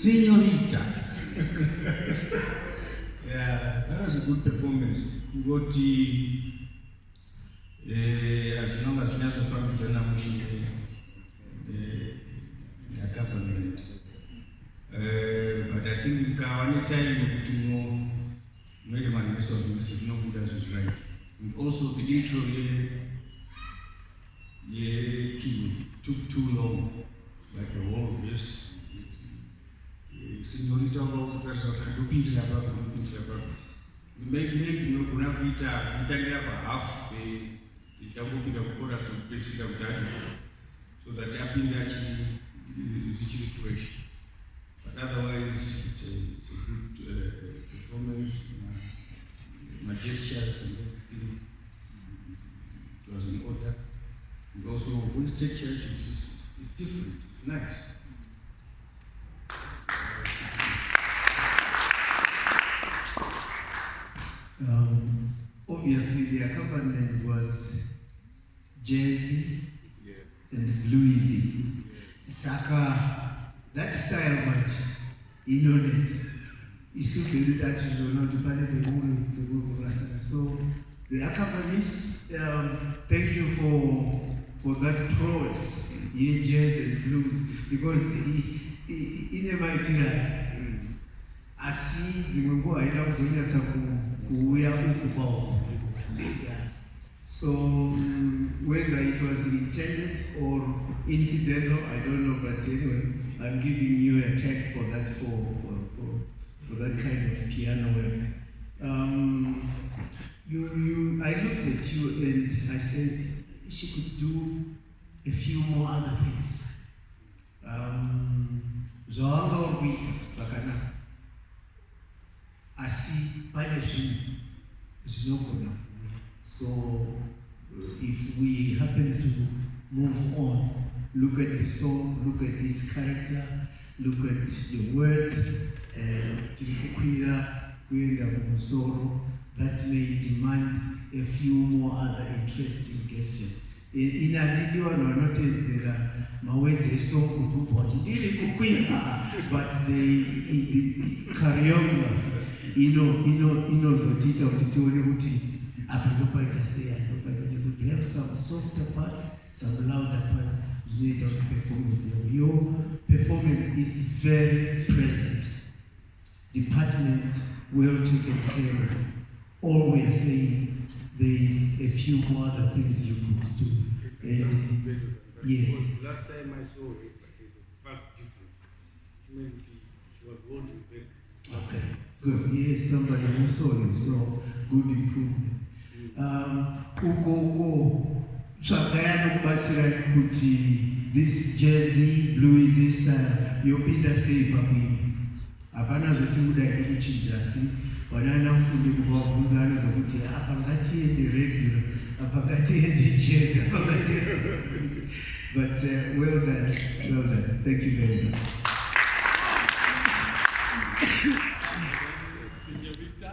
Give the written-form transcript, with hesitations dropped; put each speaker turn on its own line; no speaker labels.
Señorita. Yeah, that was a good performance. You got as long as Nasa Frank is not pushing the accompaniment. But I think in any time to know make a manifesto of the message, no good as is right. And also the intro key took too long, like a whole of this. Señorita ndopindira apapo. Maybe unogona kuitangira pahalf itangopinda kuchorus nokupedzisira kudhani, so that apinde zvichiri fresh. But otherwise, it's a good performance. My gestures and everything, it was in order. And also, Winston Church is different, it's nice.
Obviously, the accompaniment was jazzy and bluesy. Saka, that style much, you know it. So the accompanist, thank you for that prowess in jazz and blues, because in a mighty I see the boy I was only at so whether it was intended or incidental, I don't know, but anyway, I'm giving you a tag for that for that kind of piano work. I looked at you and I said she could do a few more other things. I see punishment is not gonna. So if we happen to move on, look at the song, look at his character, look at the words, that may demand a few more other interesting gestures. In addition, not maweze song but the choreography, zotita utitione kuti apapopaita sei apapopaita you have some softer parts, some louder parts. You need to performance. Your performance is very present. Department well taken care of. All we are saying, there is a few more other things you could do. And yes.
Last time I saw it, it was first difference. She was wanting back.
Okay, good. Yes, somebody who saw you, so good improvement. This jazzy, bluesy style, yopinda sei pakwini. Hapana zvoti kudai kuchinja si. Wanana mfundi kuvabvunza anozokuti apa ngatiende regular, apa ngatiende jazz, apa ngatiende blues. But well done, well done. Thank you very much.
Señorita.